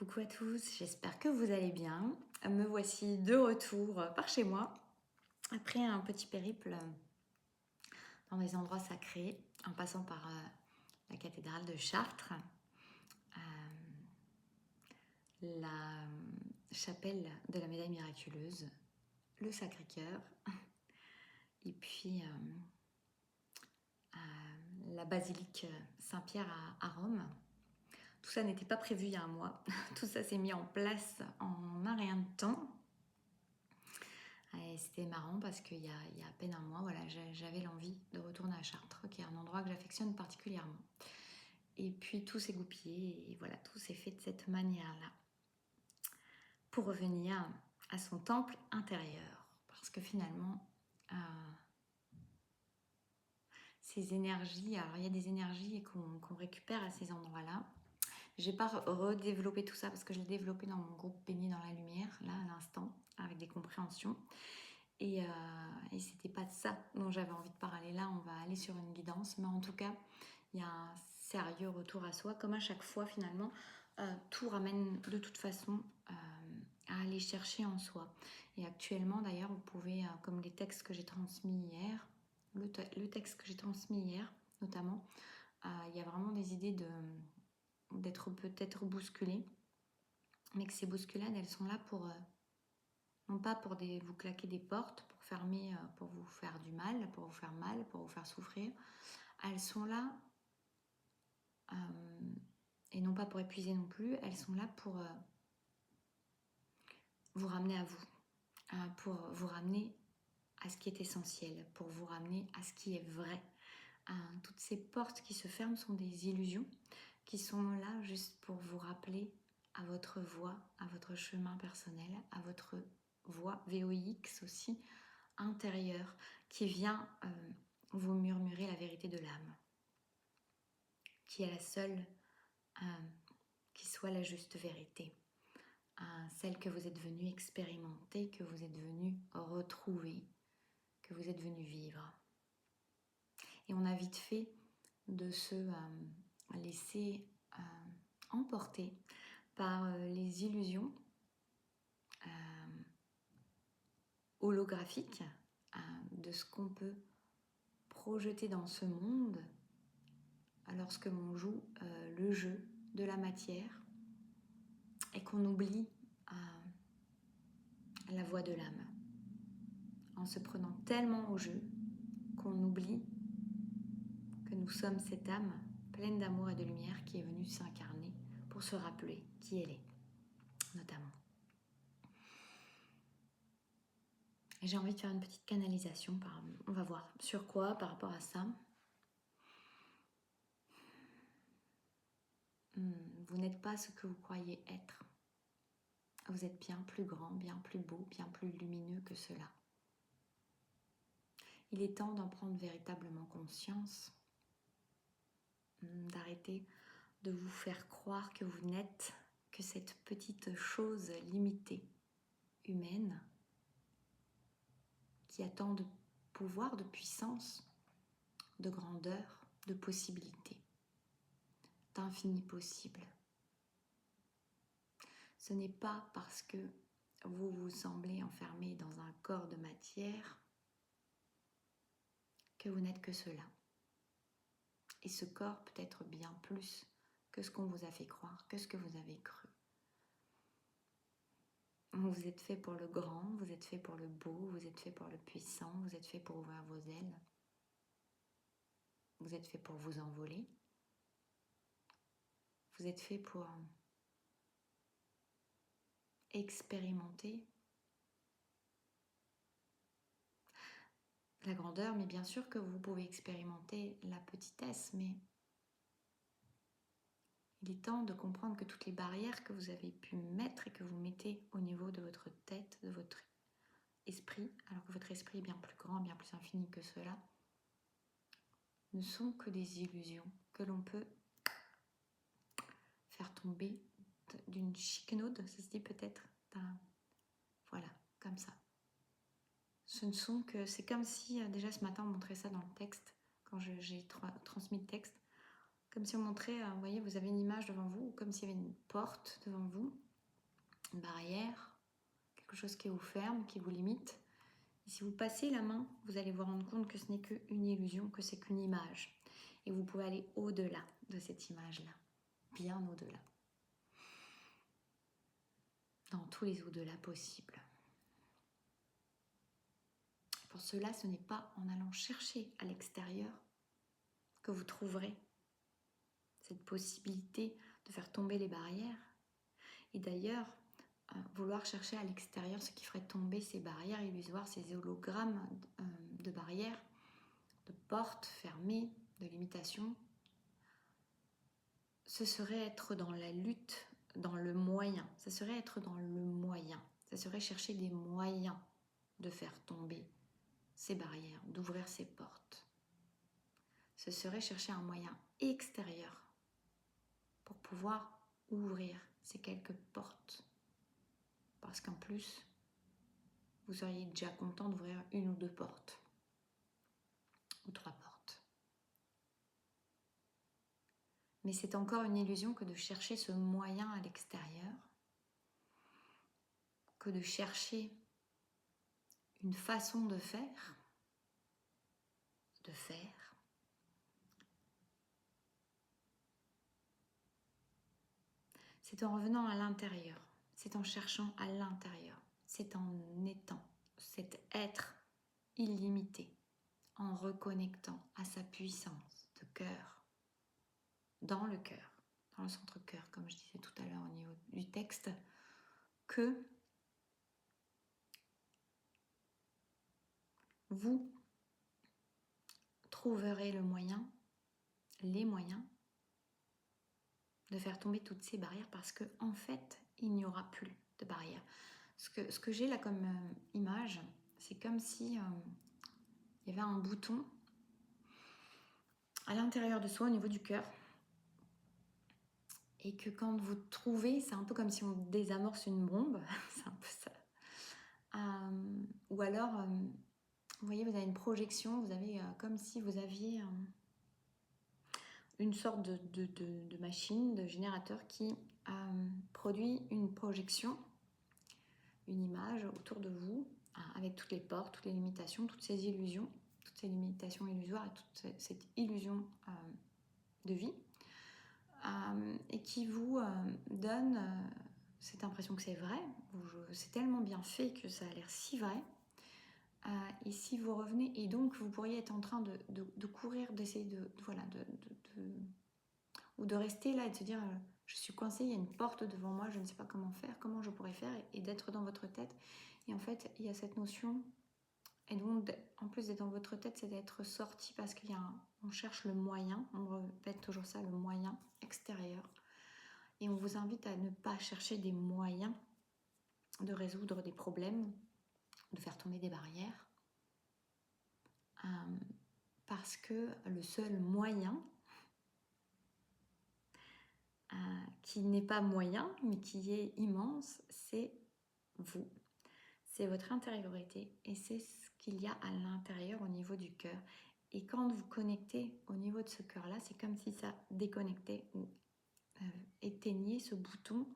Coucou à tous, j'espère que vous allez bien. Me voici de retour par chez moi après un petit périple dans des endroits sacrés en passant par la cathédrale de Chartres, la chapelle de la médaille miraculeuse, le Sacré-Cœur et puis la basilique Saint-Pierre à Rome. Tout ça n'était pas prévu il y a un mois, tout ça s'est mis en place en un rien de temps. Et c'était marrant parce qu'il y a à peine un mois, voilà, j'avais l'envie de retourner à Chartres, qui est un endroit que j'affectionne particulièrement. Et puis tout s'est goupillé et voilà, tout s'est fait de cette manière-là. Pour revenir à son temple intérieur. Parce que finalement, ces énergies, alors il y a des énergies qu'on récupère à ces endroits-là. Je n'ai pas redéveloppé tout ça parce que je l'ai développé dans mon groupe Baigné dans la lumière, là à l'instant, avec des compréhensions. Et c'était pas de ça dont j'avais envie de parler. Là, on va aller sur une guidance, mais en tout cas, il y a un sérieux retour à soi. Comme à chaque fois, finalement, tout ramène de toute façon à aller chercher en soi. Et actuellement, d'ailleurs, vous pouvez, comme les textes que j'ai transmis hier, le texte que j'ai transmis hier, notamment, il y a vraiment des idées d'être peut-être bousculées, mais que ces bousculades, elles sont là pour... non pas pour vous claquer des portes, pour fermer, pour vous faire du mal, pour vous faire mal, pour vous faire souffrir. Elles sont là, et non pas pour épuiser non plus, elles sont là pour vous ramener à vous, pour vous ramener à ce qui est essentiel, pour vous ramener à ce qui est vrai. Toutes ces portes qui se ferment sont des illusions, qui sont là juste pour vous rappeler à votre voie, à votre chemin personnel, à votre voix VOX aussi, intérieure, qui vient vous murmurer la vérité de l'âme, qui est la seule qui soit la juste vérité, celle que vous êtes venu expérimenter, que vous êtes venu retrouver, que vous êtes venu vivre. Et on a vite fait de se laisser emporter par les illusions holographiques de ce qu'on peut projeter dans ce monde lorsque l'on joue le jeu de la matière et qu'on oublie la voix de l'âme en se prenant tellement au jeu qu'on oublie que nous sommes cette âme pleine d'amour et de lumière qui est venue s'incarner pour se rappeler qui elle est, notamment. Et j'ai envie de faire une petite canalisation, on va voir sur quoi par rapport à ça. Vous n'êtes pas ce que vous croyez être. Vous êtes bien plus grand, bien plus beau, bien plus lumineux que cela. Il est temps d'en prendre véritablement conscience, d'arrêter de vous faire croire que vous n'êtes que cette petite chose limitée, humaine, qui a tant de pouvoir, de puissance, de grandeur, de possibilités, d'infini possible. Ce n'est pas parce que vous vous semblez enfermé dans un corps de matière que vous n'êtes que cela. Et ce corps peut être bien plus que ce qu'on vous a fait croire, que ce que vous avez cru. Vous êtes fait pour le grand, vous êtes fait pour le beau, vous êtes fait pour le puissant, vous êtes fait pour ouvrir vos ailes. Vous êtes fait pour vous envoler. Vous êtes fait pour expérimenter la grandeur, mais bien sûr que vous pouvez expérimenter la petitesse, mais il est temps de comprendre que toutes les barrières que vous avez pu mettre et que vous mettez au niveau de votre tête, de votre esprit, alors que votre esprit est bien plus grand, bien plus infini que cela, ne sont que des illusions que l'on peut faire tomber d'une chiquenaude, ça se dit peut-être, voilà, comme ça. Ce ne sont que, c'est comme si, déjà ce matin on montrait ça dans le texte, quand j'ai transmis le texte, Comme si on montrait, vous voyez, vous avez une image devant vous, comme s'il y avait une porte devant vous, une barrière, quelque chose qui vous ferme, qui vous limite. Et si vous passez la main, vous allez vous rendre compte que ce n'est qu'une illusion, que c'est qu'une image. Et vous pouvez aller au-delà de cette image-là, bien au-delà. Dans tous les au-delà possibles. Pour cela, ce n'est pas en allant chercher à l'extérieur que vous trouverez cette possibilité de faire tomber les barrières. Et d'ailleurs, vouloir chercher à l'extérieur ce qui ferait tomber ces barrières illusoires, ces hologrammes de barrières, de portes fermées, de limitations, ce serait être dans la lutte, dans le moyen. Ça serait être dans le moyen. Ça serait chercher des moyens de faire tomber ces barrières, d'ouvrir ces portes. Ce serait chercher un moyen extérieur pour pouvoir ouvrir ces quelques portes. Parce qu'en plus, vous seriez déjà content d'ouvrir une ou deux portes. Ou trois portes. Mais c'est encore une illusion que de chercher ce moyen à l'extérieur, que de chercher une façon de faire, c'est en revenant à l'intérieur, c'est en cherchant à l'intérieur, c'est en étant cet être illimité, en reconnectant à sa puissance de cœur, dans le centre cœur, comme je disais tout à l'heure au niveau du texte, que vous trouverez le moyen, les moyens de faire tomber toutes ces barrières parce que en fait, il n'y aura plus de barrières. Ce que j'ai là comme image, c'est comme si il y avait un bouton à l'intérieur de soi, au niveau du cœur, et que quand vous trouvez, c'est un peu comme si on désamorce une bombe, c'est un peu ça. Ou alors, vous voyez, vous avez une projection, vous avez comme si vous aviez une sorte de machine, de générateur qui produit une projection, une image autour de vous, avec toutes les portes, toutes les limitations, toutes ces illusions, toutes ces limitations illusoires et toute cette illusion de vie, et qui vous donne cette impression que c'est vrai, c'est tellement bien fait que ça a l'air si vrai. Et si vous revenez, et donc vous pourriez être en train de courir, d'essayer ou de rester là et de se dire je suis coincée, il y a une porte devant moi, je ne sais pas comment faire, comment je pourrais faire, et d'être dans votre tête. Et en fait, il y a cette notion, et donc en plus d'être dans votre tête, c'est d'être sorti parce on cherche le moyen, on répète toujours ça, le moyen extérieur. Et on vous invite à ne pas chercher des moyens de résoudre des problèmes, de faire tomber des barrières, parce que le seul moyen, qui n'est pas moyen, mais qui est immense, c'est vous. C'est votre intériorité et c'est ce qu'il y a à l'intérieur au niveau du cœur. Et quand vous connectez au niveau de ce cœur-là, c'est comme si ça déconnectait ou éteignait ce bouton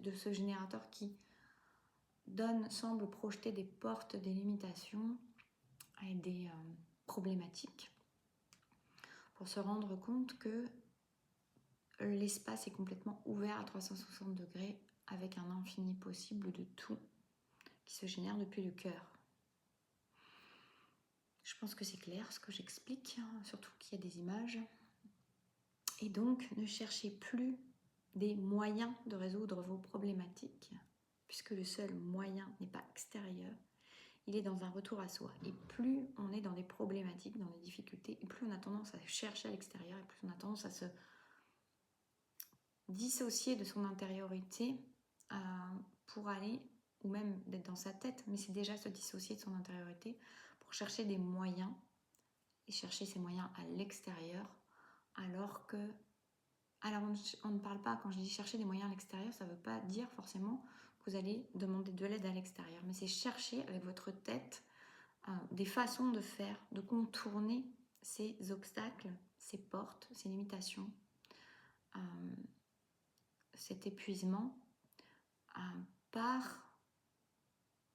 de ce générateur qui semble projeter des portes, des limitations et des problématiques pour se rendre compte que l'espace est complètement ouvert à 360 degrés avec un infini possible de tout qui se génère depuis le cœur. Je pense que c'est clair ce que j'explique, surtout qu'il y a des images. Et donc, ne cherchez plus des moyens de résoudre vos problématiques, puisque le seul moyen n'est pas extérieur, il est dans un retour à soi. Et plus on est dans des problématiques, dans des difficultés, et plus on a tendance à chercher à l'extérieur, et plus on a tendance à se dissocier de son intériorité pour aller, ou même d'être dans sa tête, mais c'est déjà se dissocier de son intériorité pour chercher des moyens, et chercher ces moyens à l'extérieur, alors on ne parle pas, quand je dis chercher des moyens à l'extérieur, ça ne veut pas dire forcément que vous allez demander de l'aide à l'extérieur, mais c'est chercher avec votre tête des façons de faire, de contourner ces obstacles, ces portes, ces limitations, cet épuisement par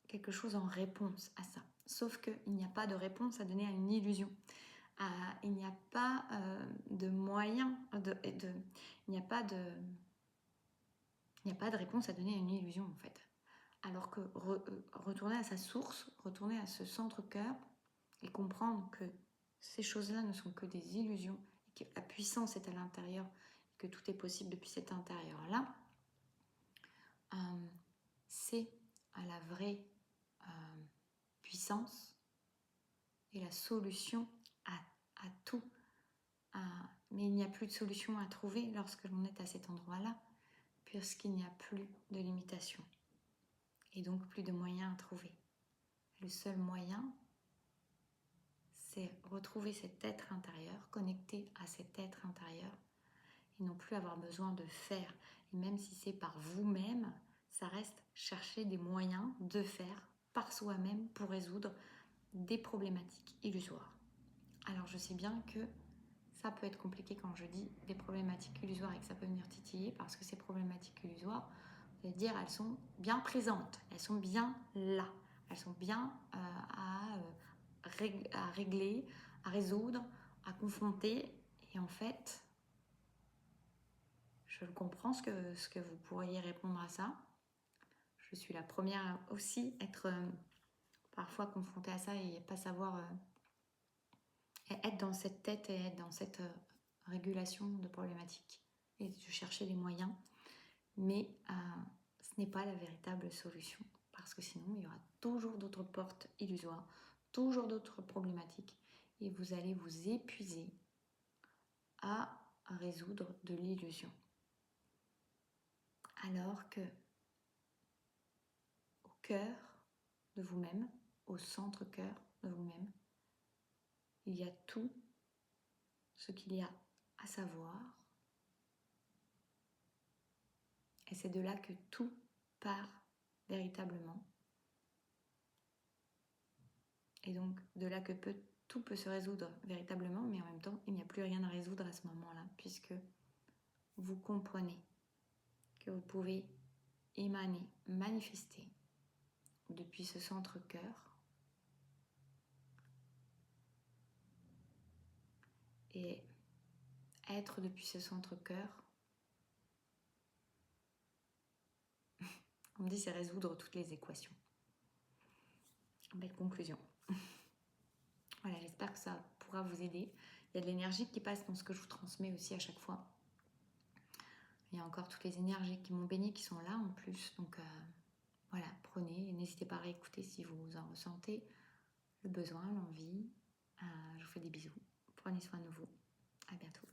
quelque chose en réponse à ça. Sauf qu'il n'y a pas de réponse à donner à une illusion. Il n'y a pas de moyen, il n'y a pas de réponse à donner à une illusion en fait. Alors que retourner à sa source, retourner à ce centre-cœur et comprendre que ces choses-là ne sont que des illusions et que la puissance est à l'intérieur et que tout est possible depuis cet intérieur-là, c'est à la vraie puissance et la solution à tout. Mais il n'y a plus de solution à trouver lorsque l'on est à cet endroit-là, puisqu'il n'y a plus de limitation et donc plus de moyens à trouver. Le seul moyen, c'est retrouver cet être intérieur, connecter à cet être intérieur et non plus avoir besoin de faire. Et même si c'est par vous-même, ça reste chercher des moyens de faire par soi-même pour résoudre des problématiques illusoires. Alors je sais bien que ça peut être compliqué quand je dis des problématiques illusoires et que ça peut venir titiller parce que ces problématiques illusoires, je veux dire, elles sont bien présentes, elles sont bien là, elles sont bien à régler, à résoudre, à confronter. Et en fait, je comprends ce que vous pourriez répondre à ça. Je suis la première à aussi être parfois confrontée à ça et pas savoir être dans cette tête et être dans cette régulation de problématiques et de chercher les moyens. Mais ce n'est pas la véritable solution parce que sinon il y aura toujours d'autres portes illusoires, toujours d'autres problématiques et vous allez vous épuiser à résoudre de l'illusion. Alors que au cœur de vous-même, au centre-cœur de vous-même, il y a tout ce qu'il y a à savoir. Et c'est de là que tout part véritablement. Et donc de là que tout peut se résoudre véritablement, mais en même temps, il n'y a plus rien à résoudre à ce moment-là, puisque vous comprenez que vous pouvez émaner, manifester depuis ce centre-cœur et être depuis ce centre-cœur. On me dit c'est résoudre toutes les équations. Belle conclusion. Voilà, j'espère que ça pourra vous aider. Il y a de l'énergie qui passe dans ce que je vous transmets aussi à chaque fois. Il y a encore toutes les énergies qui m'ont béni qui sont là en plus. Donc voilà, prenez et n'hésitez pas à réécouter si vous en ressentez le besoin, l'envie. Je vous fais des bisous. Prenez soin de vous. À bientôt.